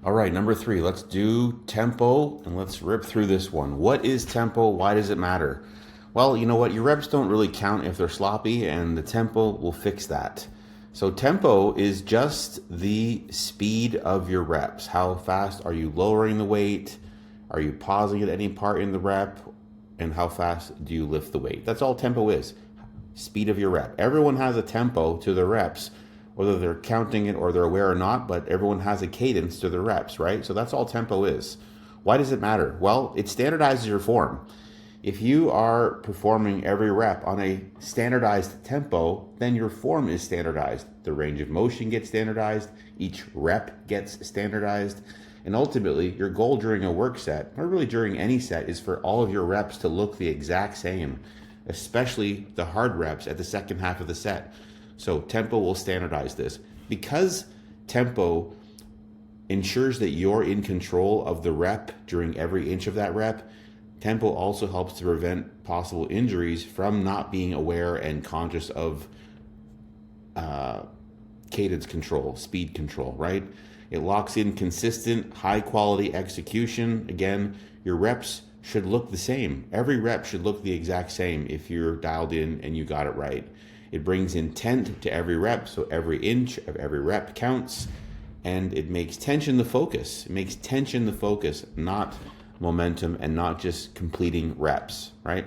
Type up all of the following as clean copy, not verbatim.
All right, number 3, let's do tempo and let's rip through this one. What is tempo? Why does it matter? Well, you know what? Your reps don't really count if they're sloppy, and the tempo will fix that. So tempo is just the speed of your reps. How fast are you lowering the weight? Are you pausing at any part in the rep? And how fast do you lift the weight? That's all tempo is. Speed of your rep. Everyone has a tempo to their reps, whether they're counting it or they're aware or not, but everyone has a cadence to their reps, right? So that's all tempo is. Why does it matter? Well, it standardizes your form. If you are performing every rep on a standardized tempo, then your form is standardized. The range of motion gets standardized, each rep gets standardized, and ultimately your goal during a work set, or really during any set, is for all of your reps to look the exact same, especially the hard reps at the second half of the set. So tempo will standardize this. Because tempo ensures that you're in control of the rep during every inch of that rep, tempo also helps to prevent possible injuries from not being aware and conscious of cadence control, speed control, right? It locks in consistent, high quality execution. Again, your reps should look the same. Every rep should look the exact same if you're dialed in and you got it right. It brings intent to every rep, so every inch of every rep counts, and it makes tension the focus. It makes tension the focus, not momentum, and not just completing reps, right?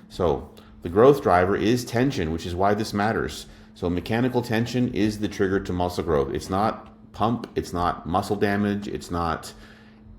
So the growth driver is tension, which is why this matters. So mechanical tension is the trigger to muscle growth. It's not pump, it's not muscle damage, it's not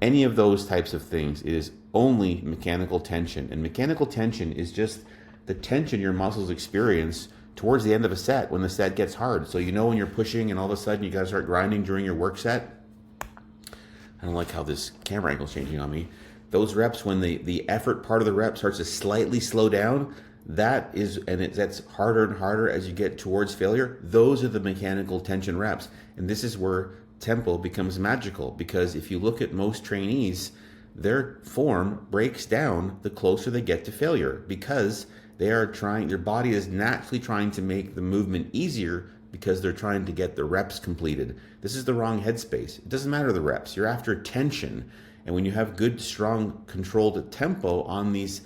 any of those types of things. It is only mechanical tension. And mechanical tension is just the tension your muscles experience towards the end of a set when the set gets hard. So you know when you're pushing and all of a sudden you gotta start grinding during your work set. I don't like how this camera angle is changing on me. Those reps, when the effort part of the rep starts to slightly slow down, that's harder and harder as you get towards failure. Those are the mechanical tension reps. And this is where tempo becomes magical, because if you look at most trainees, their form breaks down the closer they get to failure, because their body is naturally trying to make the movement easier because they're trying to get the reps completed. This is the wrong headspace. It doesn't matter the reps. You're after tension. And when you have good, strong, controlled tempo on these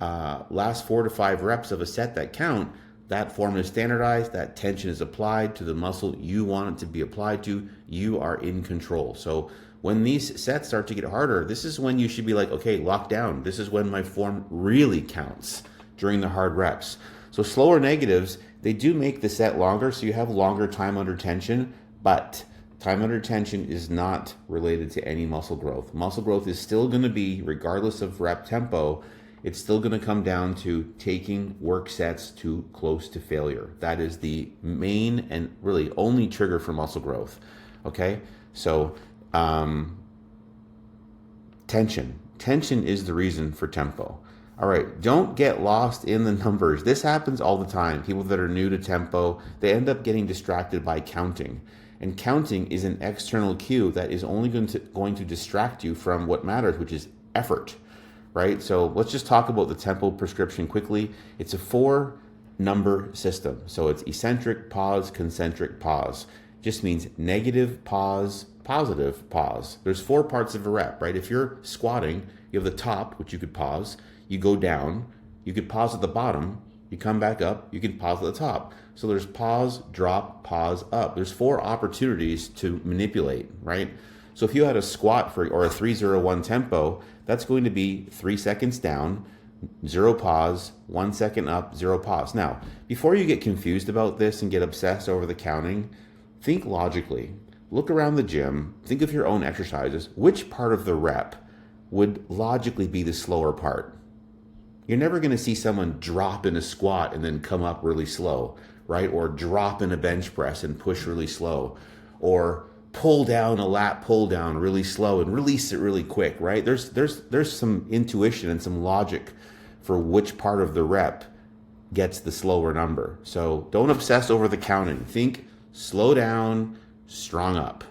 last 4 to 5 reps of a set that count, that form is standardized, that tension is applied to the muscle you want it to be applied to. You are in control. So when these sets start to get harder, this is when you should be like, okay, lock down. This is when my form really counts during the hard reps. So slower negatives, they do make the set longer, so you have longer time under tension, but time under tension is not related to any muscle growth. Muscle growth is still going to be, regardless of rep tempo, it's still going to come down to taking work sets too close to failure. That is the main and really only trigger for muscle growth. Okay? So tension. Tension is the reason for tempo. All right, don't get lost in the numbers. This happens all the time. People that are new to tempo, they end up getting distracted by counting. And counting is an external cue that is only going to distract you from what matters, which is effort, right? So let's just talk about the tempo prescription quickly. It's a 4-number system. So it's eccentric, pause, concentric, pause. Just means negative, pause, positive, pause. There's 4 parts of a rep, right? If you're squatting, you have the top, which you could pause. You go down, you could pause at the bottom, you come back up, you can pause at the top. So there's pause, drop, pause, up. There's 4 opportunities to manipulate, right? So if you had a squat or a 3-0-1 tempo, that's going to be 3 seconds down, 0 pause, 1 second up, 0 pause. Now, before you get confused about this and get obsessed over the counting, think logically. Look around the gym, think of your own exercises. Which part of the rep would logically be the slower part? You're never going to see someone drop in a squat and then come up really slow, right? Or drop in a bench press and push really slow, or pull down a lat pull down really slow and release it really quick, right? There's some intuition and some logic for which part of the rep gets the slower number. So don't obsess over the counting. Think slow down, strong up.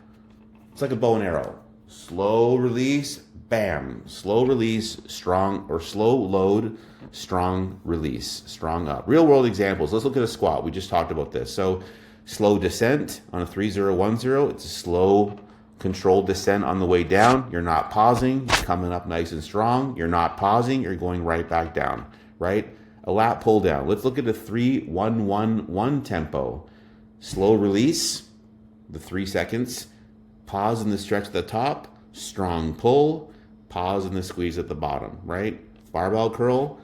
It's like a bow and arrow. Slow release, bam. Slow release, strong, or slow load, strong release, strong up. Real world examples. Let's look at a squat. We just talked about this. So slow descent on a 3-0-1-0. It's a slow Controlled descent on the way down. You're not pausing. You're coming up nice and strong. You're not pausing. You're going right back down, right? A lat pull down. Let's look at a 3-1-1-1 tempo. Slow release, the 3 seconds. Pause in the stretch at the top. Strong pull. Pause in the squeeze at the bottom, right? Barbell curl.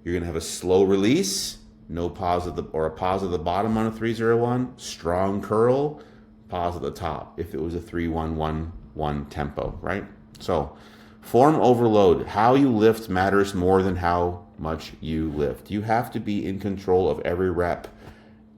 You're going to have a slow release. No pause at the, or a pause at the bottom on a 3-0-1. Strong curl. Pause at the top if it was a 3-1-1-1 tempo, right? So form overload. How you lift matters more than how much you lift. You have to be in control of every rep,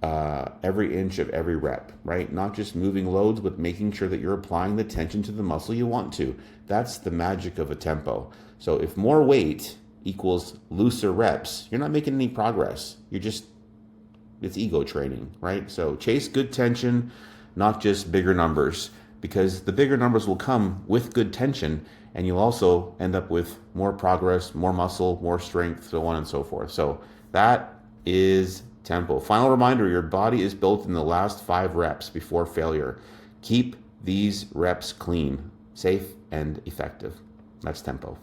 every inch of every rep, right? Not just moving loads, but making sure that you're applying the tension to the muscle you want to. That's the magic of a tempo. So if more weight equals looser reps, you're not making any progress. It's ego training, right? So chase good tension, not just bigger numbers, because the bigger numbers will come with good tension, and you'll also end up with more progress, more muscle, more strength, so on and so forth. So that is tempo. Final reminder, your body is built in the last 5 reps before failure. Keep these reps clean, safe, and effective. That's tempo.